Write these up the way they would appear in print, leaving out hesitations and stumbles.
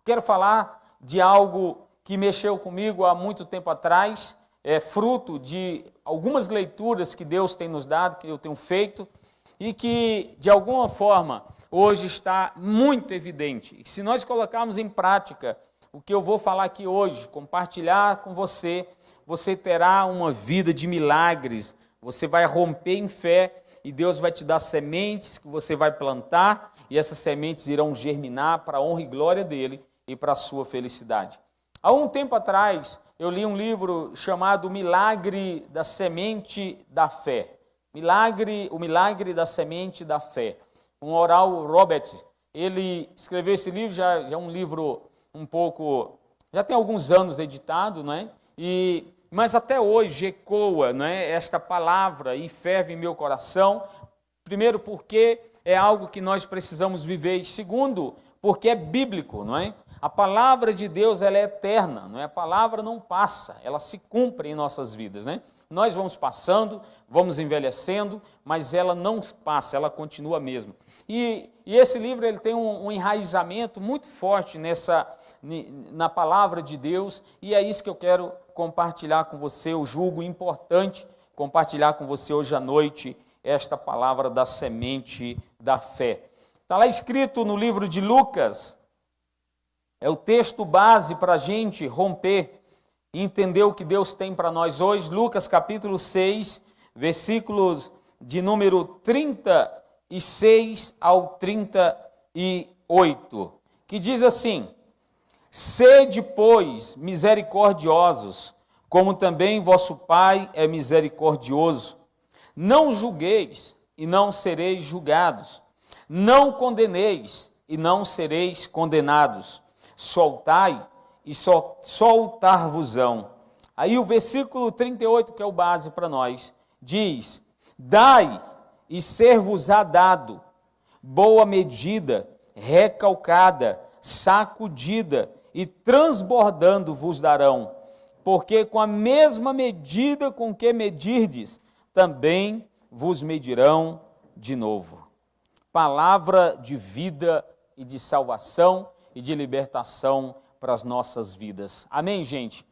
quero falar de algo que mexeu comigo há muito tempo atrás, é fruto de algumas leituras que Deus tem nos dado, que eu tenho feito, e que, de alguma forma, hoje está muito evidente. E se nós colocarmos em prática o que eu vou falar aqui hoje, compartilhar com você, você terá uma vida de milagres, você vai romper em fé e Deus vai te dar sementes que você vai plantar e essas sementes irão germinar para a honra e glória dele e para a sua felicidade. Há um tempo atrás, eu li um livro chamado Milagre da Semente da Fé. O Milagre da Semente da Fé. Um Oral Roberts, ele escreveu esse livro, já é um livro um pouco, já tem alguns anos editado, né? Mas até hoje ecoa, né, esta palavra e ferve em meu coração. Primeiro, porque é algo que nós precisamos viver. E segundo, porque é bíblico, não é? A palavra de Deus, ela é eterna, não é? A palavra não passa, ela se cumpre em nossas vidas, né? Nós vamos passando, vamos envelhecendo, mas ela não passa, ela continua mesmo. E esse livro ele tem um enraizamento muito forte na palavra de Deus, e é isso que eu quero compartilhar com você. Eu julgo importante compartilhar com você hoje à noite esta palavra da semente da fé. Está lá escrito no livro de Lucas, é o texto base para a gente romper e entender o que Deus tem para nós hoje. Lucas capítulo 6, versículos de número 36 ao 38, que diz assim: Sede, pois, misericordiosos, como também vosso Pai é misericordioso. Não julgueis, e não sereis julgados. Não condeneis, e não sereis condenados. Soltai, e soltar-vos-ão. Aí o versículo 38, que é o base para nós, diz: Dai, e ser-vos-á dado, boa medida, recalcada, sacudida, e transbordando vos darão, porque com a mesma medida com que medirdes, também vos medirão de novo. Palavra de vida e de salvação e de libertação para as nossas vidas. Amém, gente?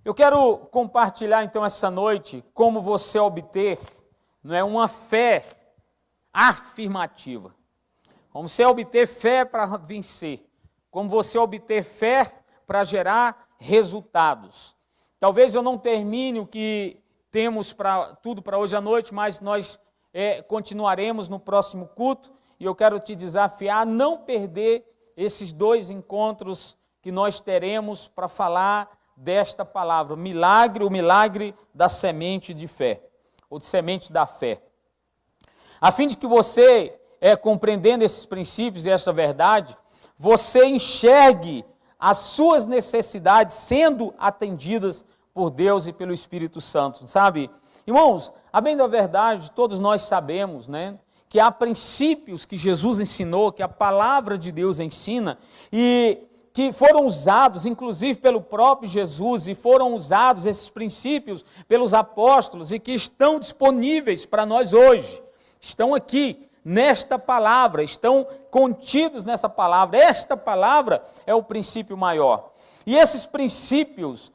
Eu quero compartilhar então essa noite como você obter, não é, uma fé afirmativa. Como você obter fé para vencer. Como você obter fé para gerar resultados. Talvez eu não termine o que temos tudo para hoje à noite, mas nós continuaremos no próximo culto, e eu quero te desafiar a não perder esses 2 encontros que nós teremos para falar desta palavra, o milagre da semente de fé, ou de semente da fé. A fim de que você, compreendendo esses princípios e essa verdade, você enxergue as suas necessidades sendo atendidas por Deus e pelo Espírito Santo, sabe? Irmãos, a bem da verdade, todos nós sabemos, né, que há princípios que Jesus ensinou, que a palavra de Deus ensina, e que foram usados, inclusive, pelo próprio Jesus, e foram usados esses princípios pelos apóstolos, e que estão disponíveis para nós hoje. Estão aqui, nesta palavra, estão contidos nessa palavra. Esta palavra é o princípio maior. E esses princípios,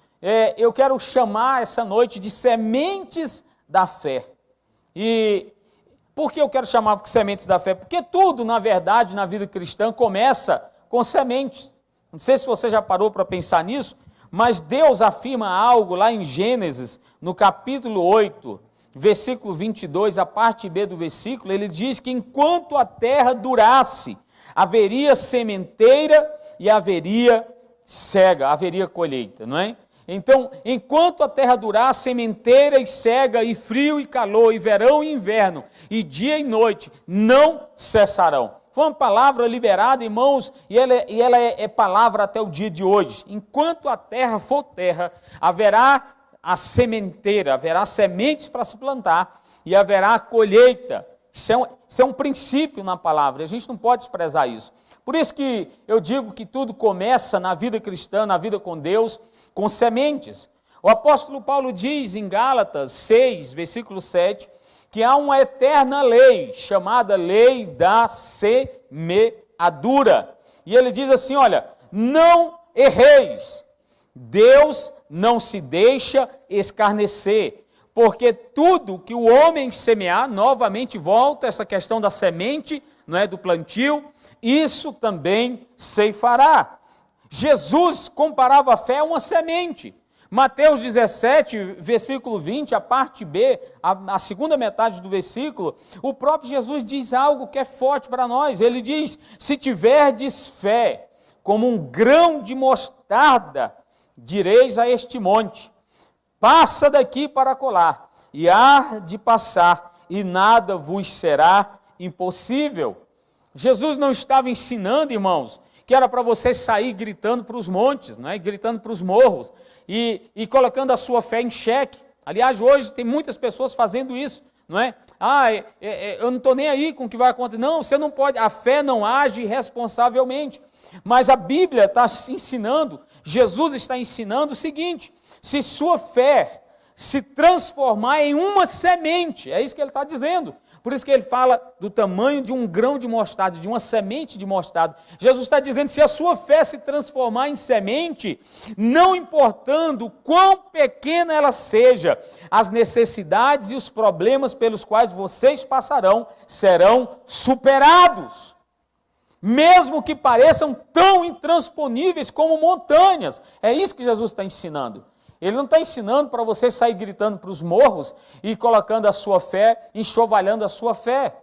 eu quero chamar essa noite de sementes da fé. E por que eu quero chamar de sementes da fé? Porque tudo, na verdade, na vida cristã começa com sementes. Não sei se você já parou para pensar nisso, mas Deus afirma algo lá em Gênesis, no capítulo 8, versículo 22, a parte B do versículo, ele diz que enquanto a terra durasse, haveria sementeira e haveria cega, haveria colheita, não é? Então, enquanto a terra durar, sementeira e cega, e frio e calor, e verão e inverno, e dia e noite, não cessarão. Foi uma palavra liberada, irmãos, e ela é palavra até o dia de hoje. Enquanto a terra for terra, haverá a sementeira, haverá sementes para se plantar, e haverá a colheita. Isso é um princípio na palavra, a gente não pode desprezar isso. Por isso que eu digo que tudo começa na vida cristã, na vida com Deus, com sementes. O apóstolo Paulo diz em Gálatas 6, versículo 7, que há uma eterna lei, chamada lei da semeadura. E ele diz assim, olha, não erreis. Deus não se deixa escarnecer, porque tudo que o homem semear, novamente volta essa questão da semente, não é, do plantio, isso também ceifará. Jesus comparava a fé a uma semente. Mateus 17, versículo 20, a parte B, a segunda metade do versículo, o próprio Jesus diz algo que é forte para nós. Ele diz, se tiverdes fé como um grão de mostarda, direis a este monte, passa daqui para acolá, e há de passar, e nada vos será impossível. Jesus não estava ensinando, irmãos, que era para você sair gritando para os montes, não é? Gritando para os morros, e colocando a sua fé em xeque. Aliás, hoje tem muitas pessoas fazendo isso, não é? Eu não estou nem aí com o que vai acontecer. Não, você não pode, a fé não age responsavelmente. Mas a Bíblia está ensinando, Jesus está ensinando o seguinte, se sua fé se transformar em uma semente, é isso que ele está dizendo. Por isso que ele fala do tamanho de um grão de mostarda, de uma semente de mostarda. Jesus está dizendo, se a sua fé se transformar em semente, não importando quão pequena ela seja, as necessidades e os problemas pelos quais vocês passarão serão superados. Mesmo que pareçam tão intransponíveis como montanhas. É isso que Jesus está ensinando. Ele não está ensinando para você sair gritando para os morros e colocando a sua fé, enxovalhando a sua fé.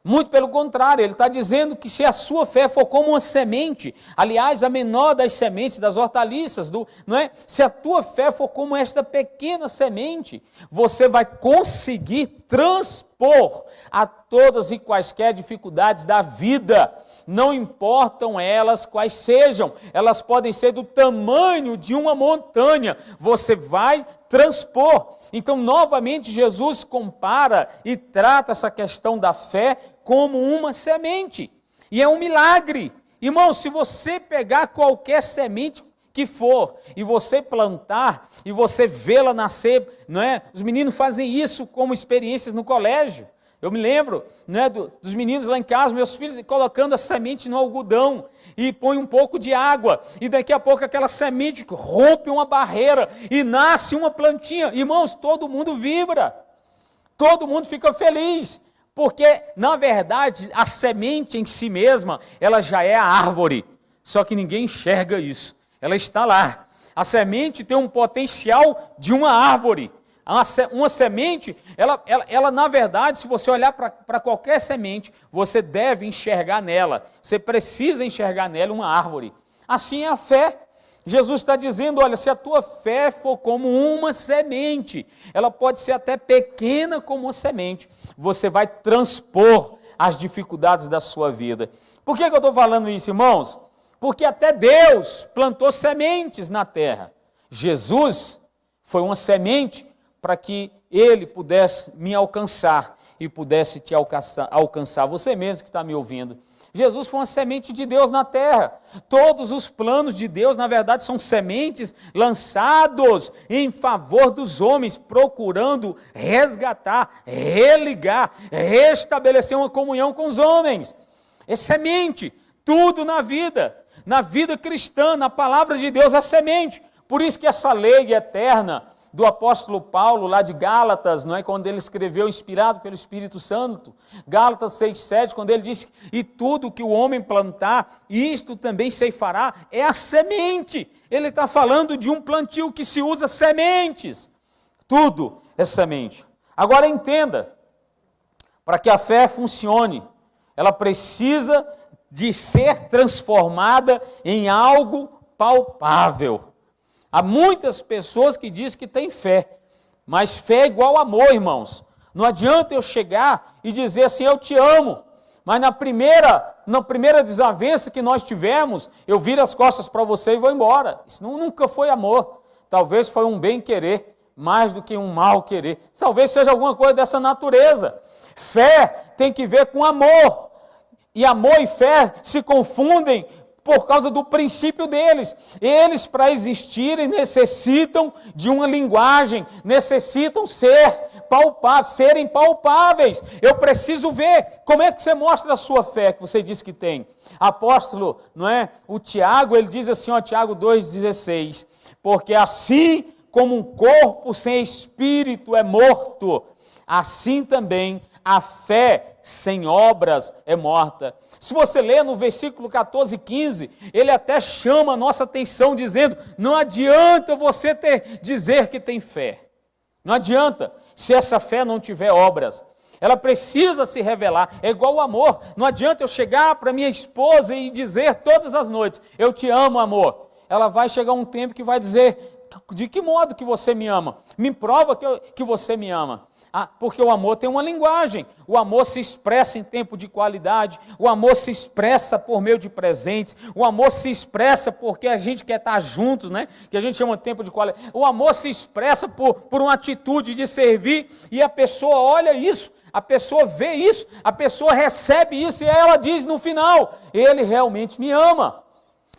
Muito pelo contrário, ele está dizendo que se a sua fé for como uma semente, aliás, a menor das sementes, das hortaliças, não é? Se a tua fé for como esta pequena semente, você vai conseguir transpor a todas e quaisquer dificuldades da vida. Não importam elas quais sejam, elas podem ser do tamanho de uma montanha, você vai transpor. Então, novamente, Jesus compara e trata essa questão da fé como uma semente, e é um milagre. Irmão, se você pegar qualquer semente que for, e você plantar, e você vê-la nascer, não é? Os meninos fazem isso como experiências no colégio. Eu me lembro, né, dos meninos lá em casa, meus filhos, colocando a semente no algodão e põe um pouco de água, e daqui a pouco aquela semente rompe uma barreira e nasce uma plantinha. Irmãos, todo mundo vibra, todo mundo fica feliz, porque, na verdade, a semente em si mesma, ela já é a árvore, só que ninguém enxerga isso, ela está lá. A semente tem um potencial de uma árvore. Uma semente, ela na verdade, se você olhar para qualquer semente, você deve enxergar nela, você precisa enxergar nela uma árvore. Assim é a fé. Jesus está dizendo, olha, se a tua fé for como uma semente, ela pode ser até pequena como uma semente, você vai transpor as dificuldades da sua vida. Por que eu estou falando isso, irmãos? Porque até Deus plantou sementes na terra. Jesus foi uma semente para que ele pudesse me alcançar e pudesse te alcançar, você mesmo que está me ouvindo. Jesus foi uma semente de Deus na terra. Todos os planos de Deus, na verdade, são sementes lançados em favor dos homens, procurando resgatar, religar, restabelecer uma comunhão com os homens. É semente, tudo na vida cristã, na palavra de Deus é semente. Por isso que essa lei eterna do apóstolo Paulo, lá de Gálatas, não é? Quando ele escreveu, inspirado pelo Espírito Santo, Gálatas 6,7, quando ele diz, e tudo que o homem plantar, isto também ceifará, é a semente. Ele está falando de um plantio que se usa sementes. Tudo é semente. Agora entenda, para que a fé funcione, ela precisa de ser transformada em algo palpável. Há muitas pessoas que dizem que têm fé, mas fé é igual amor, irmãos. Não adianta eu chegar e dizer assim, eu te amo, mas na primeira desavença que nós tivemos, eu viro as costas para você e vou embora. Isso nunca foi amor. Talvez foi um bem-querer, mais do que um mal-querer. Talvez seja alguma coisa dessa natureza. Fé tem que ver com amor. E amor e fé se confundem por causa do princípio deles. Eles, para existirem, necessitam de uma linguagem, necessitam serem palpáveis. Eu preciso ver. Como é que você mostra a sua fé que você diz que tem? Apóstolo, não é? O Tiago, ele diz assim, ó, Tiago 2,16, porque assim como um corpo sem espírito é morto, assim também a fé sem obras é morta. Se você ler no versículo 14 e 15, ele até chama a nossa atenção dizendo, não adianta você dizer que tem fé. Não adianta, se essa fé não tiver obras. Ela precisa se revelar, é igual o amor. Não adianta eu chegar para minha esposa e dizer todas as noites, eu te amo, amor. Ela vai chegar um tempo que vai dizer, de que modo que você me ama? Me prova que você me ama. Porque o amor tem uma linguagem, o amor se expressa em tempo de qualidade, o amor se expressa por meio de presentes, o amor se expressa porque a gente quer estar juntos, né? Que a gente chama de tempo de qualidade. O amor se expressa por uma atitude de servir e a pessoa olha isso, a pessoa vê isso, a pessoa recebe isso e ela diz no final, ele realmente me ama.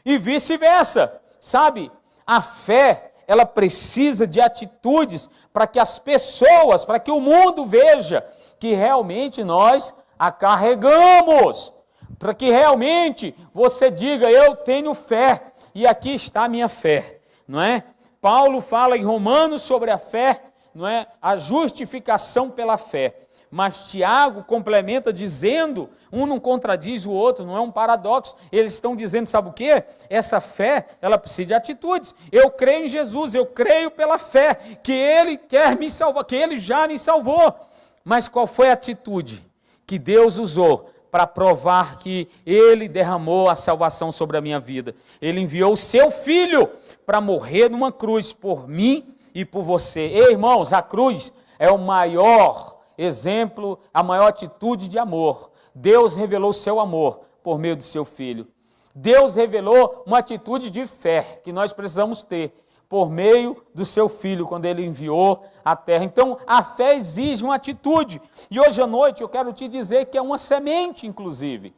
E vice-versa, sabe? A fé, ela precisa de atitudes para que as pessoas, para que o mundo veja que realmente nós a carregamos, para que realmente você diga, eu tenho fé, e aqui está a minha fé, não é? Paulo fala em Romanos sobre a fé, não é? A justificação pela fé. Mas Tiago complementa dizendo, um não contradiz o outro, não é um paradoxo. Eles estão dizendo, sabe o quê? Essa fé, ela precisa de atitudes. Eu creio em Jesus, eu creio pela fé, que Ele quer me salvar, que Ele já me salvou. Mas qual foi a atitude que Deus usou para provar que Ele derramou a salvação sobre a minha vida? Ele enviou o seu Filho para morrer numa cruz por mim e por você. Ei, irmãos, a cruz é o maior exemplo, a maior atitude de amor. Deus revelou o seu amor por meio do seu Filho. Deus revelou uma atitude de fé que nós precisamos ter por meio do seu Filho, quando Ele enviou à terra. Então, a fé exige uma atitude. E hoje à noite eu quero te dizer que é uma semente, inclusive.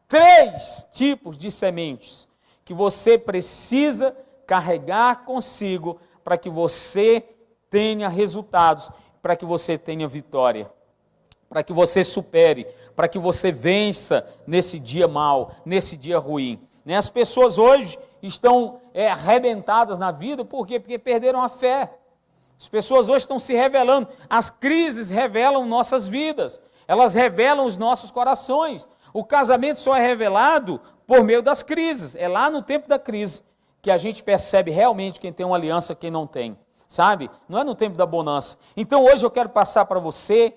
3 tipos de sementes que você precisa carregar consigo para que você tenha resultados, para que você tenha vitória, para que você supere, para que você vença nesse dia mau, nesse dia ruim. As pessoas hoje estão arrebentadas na vida, por quê? Porque perderam a fé. As pessoas hoje estão se revelando, as crises revelam nossas vidas, elas revelam os nossos corações. O casamento só é revelado por meio das crises, é lá no tempo da crise que a gente percebe realmente quem tem uma aliança e quem não tem. Sabe? Não é no tempo da bonança. Então hoje eu quero passar para você,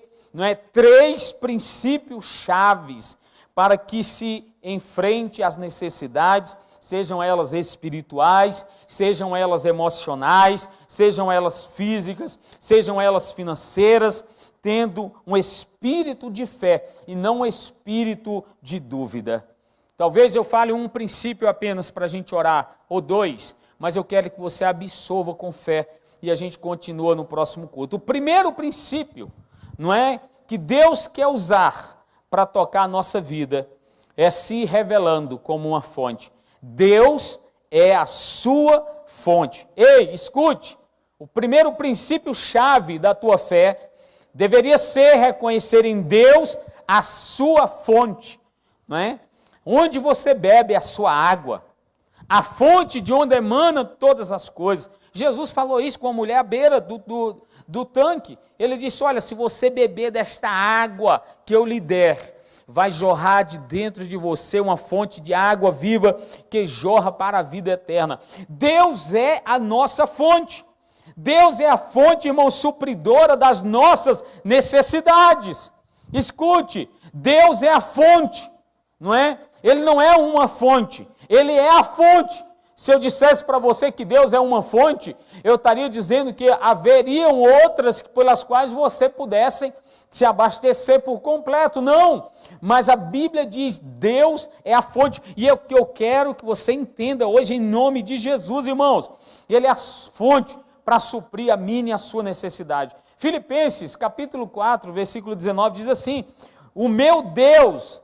3 princípios chaves para que se enfrente as necessidades, sejam elas espirituais, sejam elas emocionais, sejam elas físicas, sejam elas financeiras, tendo um espírito de fé e não um espírito de dúvida. Talvez eu fale um princípio apenas para a gente orar, ou 2, mas eu quero que você absolva com fé e a gente continua no próximo culto. O primeiro princípio, que Deus quer usar para tocar a nossa vida, é se revelando como uma fonte. Deus é a sua fonte. Ei, escute, o primeiro princípio-chave da tua fé deveria ser reconhecer em Deus a sua fonte, Onde você bebe a sua água, a fonte de onde emana todas as coisas. Jesus falou isso com a mulher à beira do tanque. Ele disse, olha, se você beber desta água que eu lhe der, vai jorrar de dentro de você uma fonte de água viva que jorra para a vida eterna. Deus é a nossa fonte. Deus é a fonte, irmão, supridora das nossas necessidades. Escute, Deus é a fonte, Ele não é uma fonte, Ele é a fonte. Se eu dissesse para você que Deus é uma fonte, eu estaria dizendo que haveriam outras pelas quais você pudesse se abastecer por completo. Não, mas a Bíblia diz, Deus é a fonte. E é o que eu quero que você entenda hoje em nome de Jesus, irmãos. Ele é a fonte para suprir a minha e a sua necessidade. Filipenses, capítulo 4, versículo 19, diz assim, o meu Deus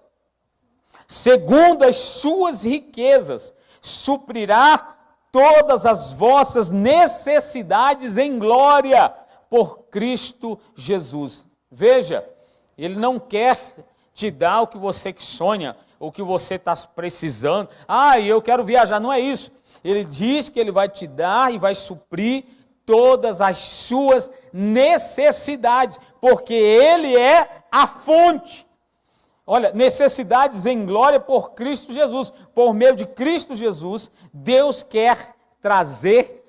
segundo as suas riquezas, suprirá todas as vossas necessidades em glória por Cristo Jesus. Veja, Ele não quer te dar o que você sonha, o que você está precisando. Eu quero viajar, não é isso. Ele diz que Ele vai te dar e vai suprir todas as suas necessidades, porque Ele é a fonte. Olha, necessidades em glória por Cristo Jesus. Por meio de Cristo Jesus, Deus quer trazer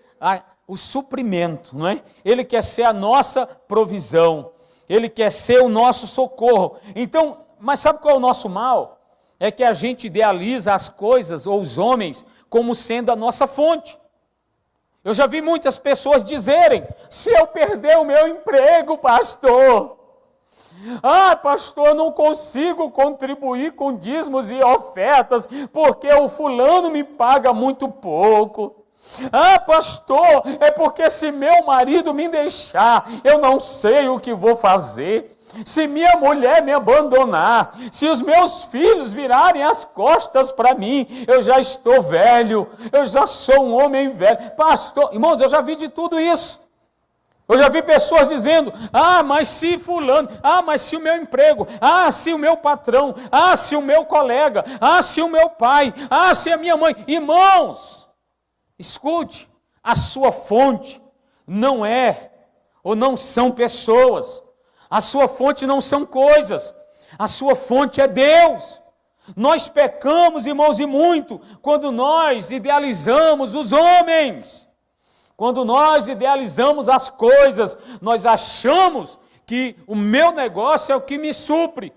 o suprimento, não é? Ele quer ser a nossa provisão. Ele quer ser o nosso socorro. Então, mas sabe qual é o nosso mal? É que a gente idealiza as coisas ou os homens como sendo a nossa fonte. Eu já vi muitas pessoas dizerem: se eu perder o meu emprego, pastor, pastor, não consigo contribuir com dízimos e ofertas, porque o fulano me paga muito pouco. Pastor, é porque se meu marido me deixar, eu não sei o que vou fazer. Se minha mulher me abandonar, se os meus filhos virarem as costas para mim, eu já estou velho, eu já sou um homem velho. Pastor, irmãos, eu já vi de tudo isso. Eu já vi pessoas dizendo: mas se fulano, mas se o meu emprego, se o meu patrão, se o meu colega, se o meu pai, se a minha mãe. Irmãos, escute, a sua fonte não é ou não são pessoas. A sua fonte não são coisas, a sua fonte é Deus. Nós pecamos, irmãos, e muito, quando nós idealizamos os homens, quando nós idealizamos as coisas, nós achamos que o meu negócio é o que me supre.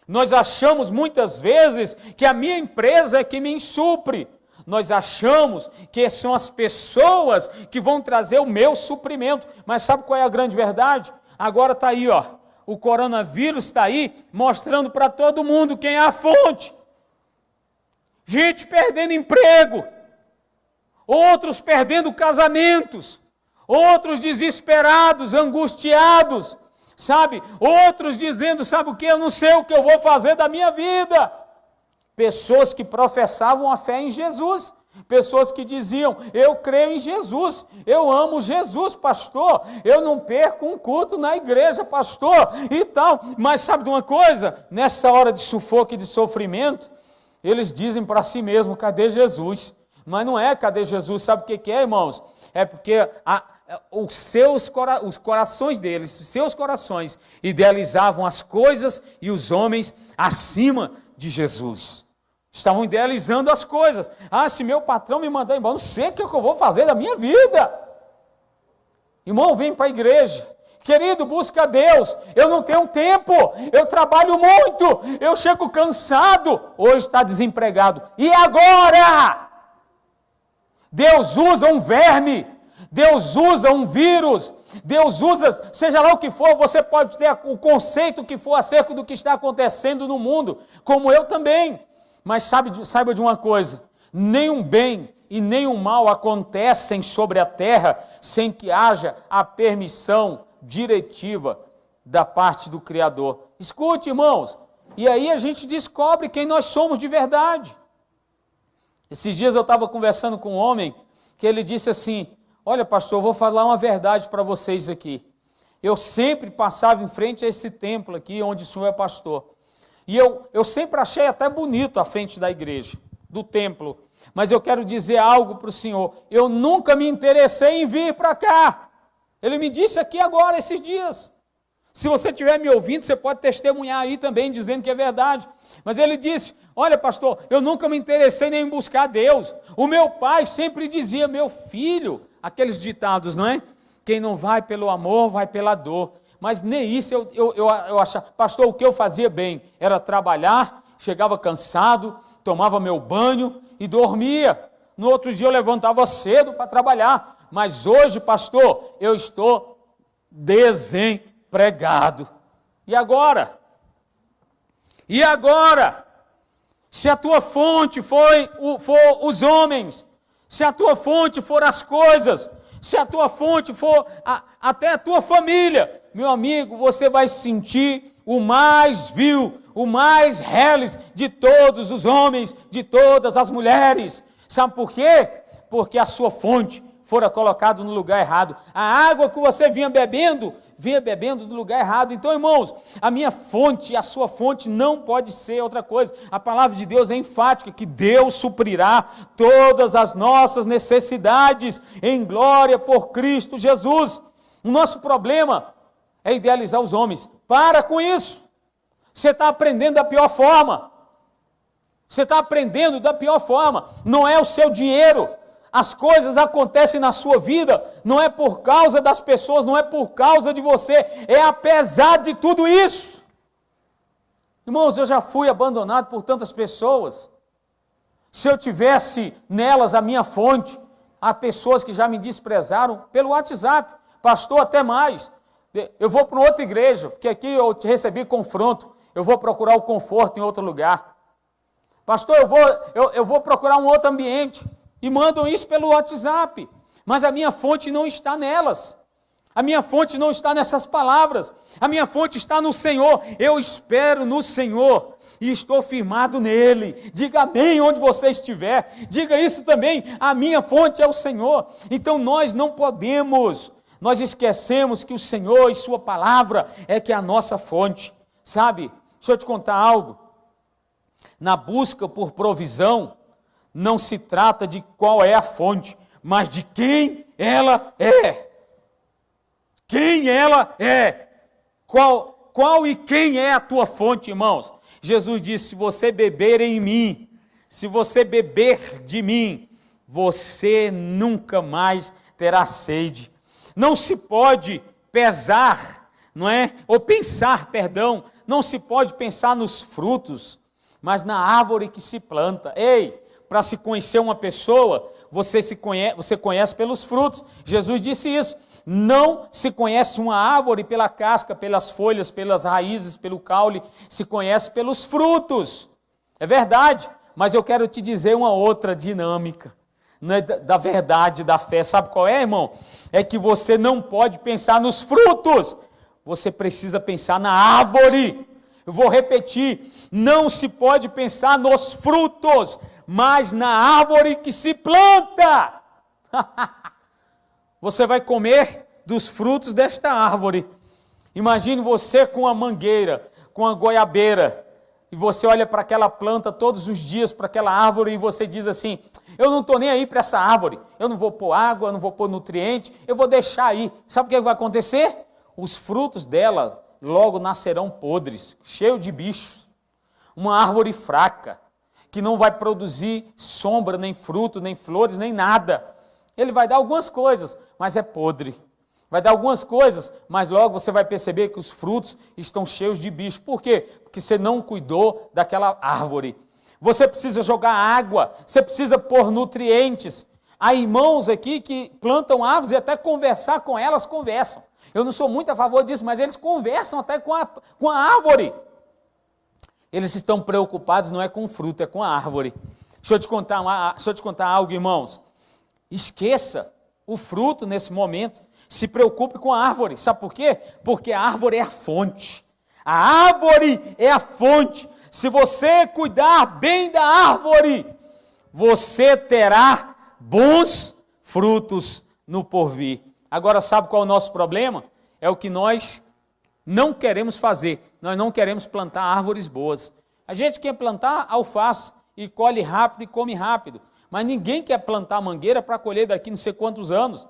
Nós achamos muitas vezes que a minha empresa é que me supre. Nós achamos que são as pessoas que vão trazer o meu suprimento. Mas sabe qual é a grande verdade? Agora está aí, o coronavírus está aí, mostrando para todo mundo quem é a fonte. Gente perdendo emprego, outros perdendo casamentos, outros desesperados, angustiados, sabe? Outros dizendo: sabe o que? Eu não sei o que eu vou fazer da minha vida. Pessoas que professavam a fé em Jesus, pessoas que diziam: eu creio em Jesus, eu amo Jesus, pastor, eu não perco um culto na igreja, pastor, e tal. Mas sabe de uma coisa? Nessa hora de sufoco e de sofrimento, eles dizem para si mesmos: cadê Jesus? Mas não é cadê Jesus, sabe o que é, irmãos? É porque os corações deles, os seus corações, idealizavam as coisas e os homens acima de Jesus. Estavam idealizando as coisas. Se meu patrão me mandar embora, não sei o que eu vou fazer da minha vida. Irmão, vem para a igreja. Querido, busca Deus. Eu não tenho tempo, eu trabalho muito, eu chego cansado. Hoje está desempregado. E agora? Deus usa um verme, Deus usa um vírus, Deus usa, seja lá o que for, você pode ter o conceito que for acerca do que está acontecendo no mundo, como eu também. Mas saiba de uma coisa: nenhum bem e nenhum mal acontecem sobre a terra sem que haja a permissão diretiva da parte do Criador. Escute, irmãos, e aí a gente descobre quem nós somos de verdade. Esses dias eu estava conversando com um homem que ele disse assim: olha, pastor, eu vou falar uma verdade para vocês aqui. Eu sempre passava em frente a esse templo aqui, onde o senhor é pastor. E eu sempre achei até bonito a frente da igreja, do templo. Mas eu quero dizer algo para o senhor: eu nunca me interessei em vir para cá. Ele me disse aqui agora, esses dias. Se você estiver me ouvindo, você pode testemunhar aí também, dizendo que é verdade. Mas ele disse: olha, pastor, eu nunca me interessei nem em buscar Deus. O meu pai sempre dizia: meu filho, aqueles ditados, não é? Quem não vai pelo amor, vai pela dor. Mas nem isso eu achava. Pastor, o que eu fazia bem era trabalhar, chegava cansado, tomava meu banho e dormia. No outro dia eu levantava cedo para trabalhar. Mas hoje, pastor, eu estou desempregado. E agora? E agora? Se a tua fonte for os homens, se a tua fonte for as coisas, se a tua fonte for até a tua família, meu amigo, você vai se sentir o mais vil, o mais reles de todos os homens, de todas as mulheres. Sabe por quê? Porque a sua fonte fora colocada no lugar errado. A água que você vinha bebendo do lugar errado. Então, irmãos, a minha fonte, a sua fonte não pode ser outra coisa. A palavra de Deus é enfática, que Deus suprirá todas as nossas necessidades em glória por Cristo Jesus. O nosso problema é idealizar os homens. Para com isso. Você está aprendendo da pior forma. Você está aprendendo da pior forma. Não é o seu dinheiro. As coisas acontecem na sua vida, não é por causa das pessoas, não é por causa de você, é apesar de tudo isso. Irmãos, eu já fui abandonado por tantas pessoas. Se eu tivesse nelas a minha fonte, há pessoas que já me desprezaram pelo WhatsApp, pastor, até mais. Eu vou para outra igreja, porque aqui eu recebi confronto, eu vou procurar o conforto em outro lugar. Pastor, eu vou procurar um outro ambiente. E mandam isso pelo WhatsApp. Mas a minha fonte não está nelas. A minha fonte não está nessas palavras. A minha fonte está no Senhor. Eu espero no Senhor e estou firmado nele. Diga amém onde você estiver. Diga isso também. A minha fonte é o Senhor. Então nós não podemos. Nós esquecemos que o Senhor e sua palavra é que é a nossa fonte. Sabe? Deixa eu te contar algo. Na busca por provisão, não se trata de qual é a fonte, mas de quem ela é. Quem ela é. Qual e quem é a tua fonte, irmãos? Jesus disse, se você beber em mim, se você beber de mim, você nunca mais terá sede. Não se pode pesar, não é? Ou pensar, perdão, não se pode pensar nos frutos, mas na árvore que se planta. Ei! Para se conhecer uma pessoa, você conhece pelos frutos. Jesus disse isso. Não se conhece uma árvore pela casca, pelas folhas, pelas raízes, pelo caule. Se conhece pelos frutos. É verdade, mas eu quero te dizer uma outra dinâmica, né, da verdade, da fé. Sabe qual é, irmão? É que você não pode pensar nos frutos. Você precisa pensar na árvore. Eu vou repetir. Não se pode pensar nos frutos, mas na árvore que se planta. Você vai comer dos frutos desta árvore. Imagine você com a mangueira, com a goiabeira, e você olha para aquela planta todos os dias, para aquela árvore, e você diz assim, eu não estou nem aí para essa árvore, eu não vou pôr água, eu não vou pôr nutriente, eu vou deixar aí. Sabe o que vai acontecer? Os frutos dela logo nascerão podres, cheios de bichos. Uma árvore fraca, que não vai produzir sombra, nem fruto, nem flores, nem nada. Ele vai dar algumas coisas, mas é podre. Vai dar algumas coisas, mas logo você vai perceber que os frutos estão cheios de bicho. Por quê? Porque você não cuidou daquela árvore. Você precisa jogar água, você precisa pôr nutrientes. Há irmãos aqui que plantam árvores e até conversar com elas conversam. Eu não sou muito a favor disso, mas eles conversam até com a árvore. Eles estão preocupados não é com o fruto, é com a árvore. Deixa eu te contar algo, irmãos. Esqueça o fruto nesse momento. Se preocupe com a árvore. Sabe por quê? Porque a árvore é a fonte. A árvore é a fonte. Se você cuidar bem da árvore, você terá bons frutos no porvir. Agora, sabe qual é o nosso problema? É o que nós não queremos fazer. Nós não queremos plantar árvores boas. A gente quer plantar alface e colhe rápido e come rápido. Mas ninguém quer plantar mangueira para colher daqui não sei quantos anos.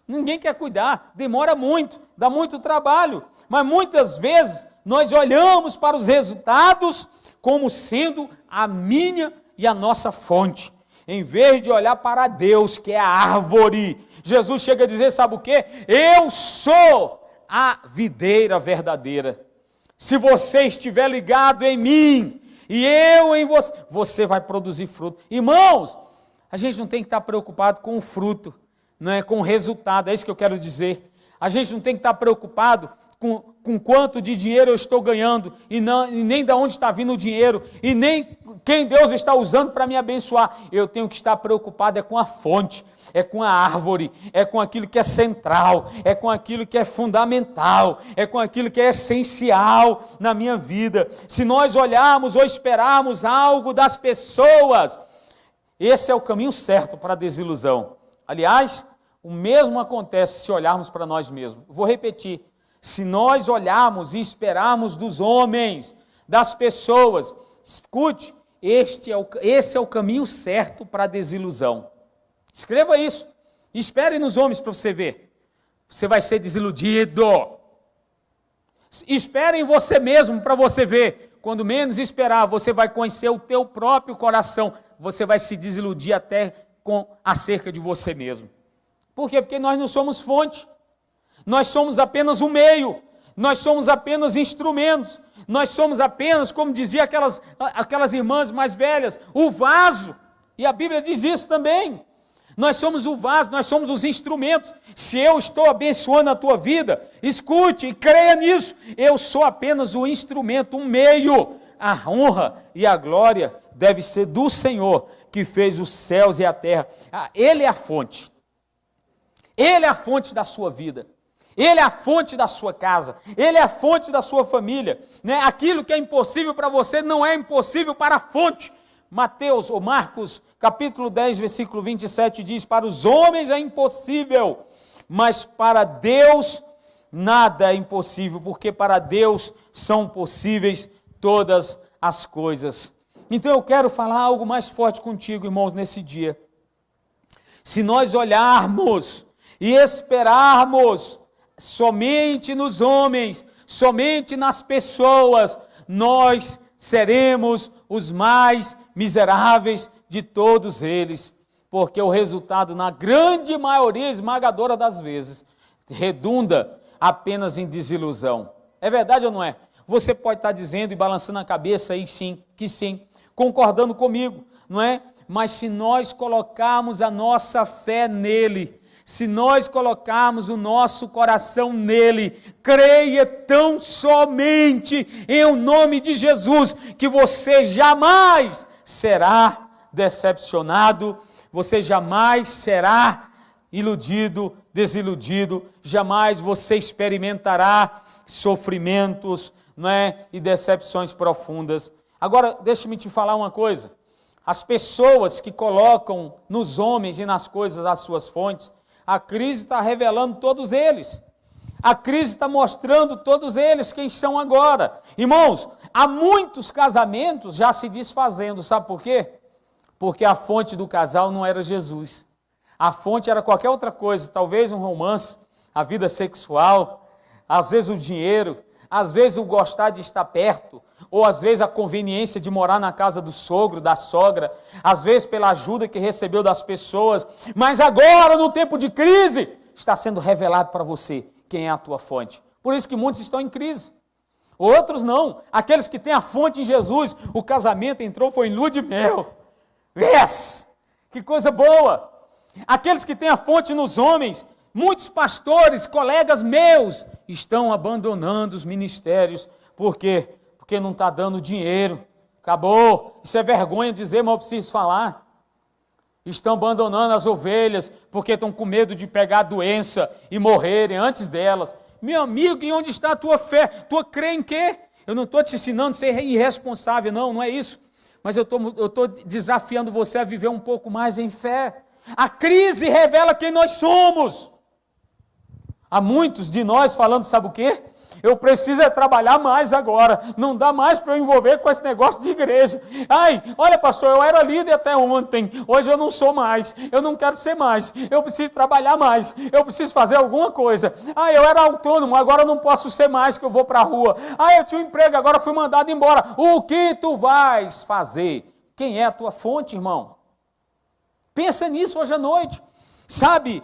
Ninguém quer cuidar. Demora muito, dá muito trabalho. Mas muitas vezes nós olhamos para os resultados como sendo a minha e a nossa fonte. Em vez de olhar para Deus, que é a árvore. Jesus chega a dizer, sabe o quê? Eu sou a videira verdadeira. Se você estiver ligado em mim e eu em você, você vai produzir fruto. Irmãos, a gente não tem que estar preocupado com o fruto, não é com o resultado, é isso que eu quero dizer. A gente não tem que estar preocupado com quanto de dinheiro eu estou ganhando, e nem de onde está vindo o dinheiro, e nem quem Deus está usando para me abençoar. Eu tenho que estar preocupado com a fonte, é com a árvore, é com aquilo que é central, é com aquilo que é fundamental, é com aquilo que é essencial na minha vida. Se nós olharmos ou esperarmos algo das pessoas, esse é o caminho certo para a desilusão. Aliás, o mesmo acontece se olharmos para nós mesmos. Vou repetir. Se nós olharmos e esperarmos dos homens, das pessoas, escute, esse é o caminho certo para a desilusão. Escreva isso. Espere nos homens para você ver. Você vai ser desiludido. Espere em você mesmo para você ver. Quando menos esperar, você vai conhecer o teu próprio coração. Você vai se desiludir até acerca de você mesmo. Por quê? Porque nós não somos fonte. Nós somos apenas um meio. Nós somos apenas instrumentos. Nós somos apenas, como dizia aquelas irmãs mais velhas, o vaso. E a Bíblia diz isso também. Nós somos o vaso, nós somos os instrumentos. Se eu estou abençoando a tua vida, escute e creia nisso. Eu sou apenas o instrumento, um meio. A honra e a glória deve ser do Senhor, que fez os céus e a terra. Ele é a fonte. Ele é a fonte da sua vida. Ele é a fonte da sua casa. Ele é a fonte da sua família. Né? Aquilo que é impossível para você não é impossível para a fonte. Marcos, capítulo 10, versículo 27 diz, para os homens é impossível, mas para Deus nada é impossível, porque para Deus são possíveis todas as coisas. Então eu quero falar algo mais forte contigo, irmãos, nesse dia. Se nós olharmos e esperarmos somente nos homens, somente nas pessoas, nós seremos os mais miseráveis de todos eles, porque o resultado, na grande maioria esmagadora das vezes, redunda apenas em desilusão. É verdade ou não é? Você pode estar dizendo e balançando a cabeça aí sim, que sim, concordando comigo, não é? Mas se nós colocarmos a nossa fé nele, se nós colocarmos o nosso coração nele, creia tão somente em o nome de Jesus, que você jamais será decepcionado, você jamais será iludido, desiludido, jamais você experimentará sofrimentos, não é? E decepções profundas. Agora, deixa-me te falar uma coisa, as pessoas que colocam nos homens e nas coisas as suas fontes, a crise está revelando todos eles. A crise está mostrando todos eles quem são agora. Irmãos, há muitos casamentos já se desfazendo, sabe por quê? Porque a fonte do casal não era Jesus. A fonte era qualquer outra coisa, talvez um romance, a vida sexual, às vezes o dinheiro, às vezes o gostar de estar perto, ou às vezes a conveniência de morar na casa do sogro, da sogra, às vezes pela ajuda que recebeu das pessoas, mas agora, no tempo de crise, está sendo revelado para você quem é a tua fonte. Por isso que muitos estão em crise. Outros não, aqueles que têm a fonte em Jesus, o casamento entrou, foi em lua de mel. Yes! Que coisa boa! Aqueles que têm a fonte nos homens, muitos pastores, colegas meus, estão abandonando os ministérios. Por quê? Porque não está dando dinheiro. Acabou. Isso é vergonha dizer, mas eu preciso falar. Estão abandonando as ovelhas, porque estão com medo de pegar doença e morrerem antes delas. Meu amigo, e onde está a tua fé? Tu crê em quê? Eu não estou te ensinando a ser irresponsável, não é isso. Mas eu estou desafiando você a viver um pouco mais em fé. A crise revela quem nós somos. Há muitos de nós falando, sabe o quê? Eu preciso trabalhar mais agora, não dá mais para eu envolver com esse negócio de igreja. Ai, olha pastor, eu era líder até ontem, hoje eu não sou mais, eu não quero ser mais, eu preciso trabalhar mais, eu preciso fazer alguma coisa. Ai, eu era autônomo, agora eu não posso ser mais, que eu vou para a rua. Ai, eu tinha um emprego, agora fui mandado embora. O que tu vais fazer? Quem é a tua fonte, irmão? Pensa nisso hoje à noite. Sabe,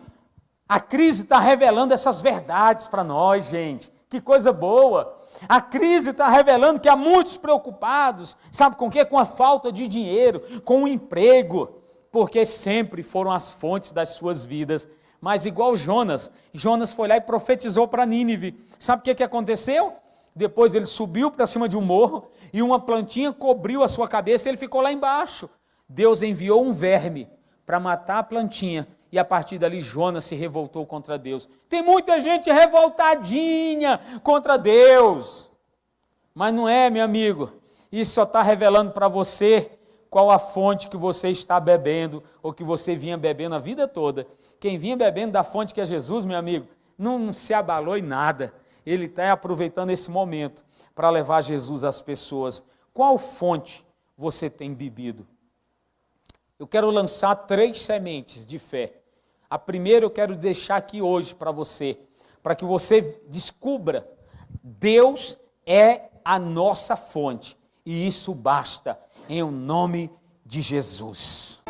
a crise está revelando essas verdades para nós, gente. Que coisa boa! A crise está revelando que há muitos preocupados, sabe com o quê? Com a falta de dinheiro, com o emprego, porque sempre foram as fontes das suas vidas Mas igual Jonas foi lá e profetizou para Nínive. Sabe o que aconteceu? Depois ele subiu para cima de um morro e uma plantinha cobriu a sua cabeça e ele ficou lá embaixo. Deus enviou um verme para matar a plantinha e a partir dali Jonas se revoltou contra Deus. Tem muita gente revoltadinha contra Deus. Mas não é, meu amigo. Isso só está revelando para você qual a fonte que você está bebendo ou que você vinha bebendo a vida toda. Quem vinha bebendo da fonte que é Jesus, meu amigo, não se abalou em nada. Ele está aproveitando esse momento para levar Jesus às pessoas. Qual fonte você tem bebido? Eu quero lançar 3 sementes de fé. A primeira eu quero deixar aqui hoje para você, para que você descubra, Deus é a nossa fonte, e isso basta, em o nome de Jesus.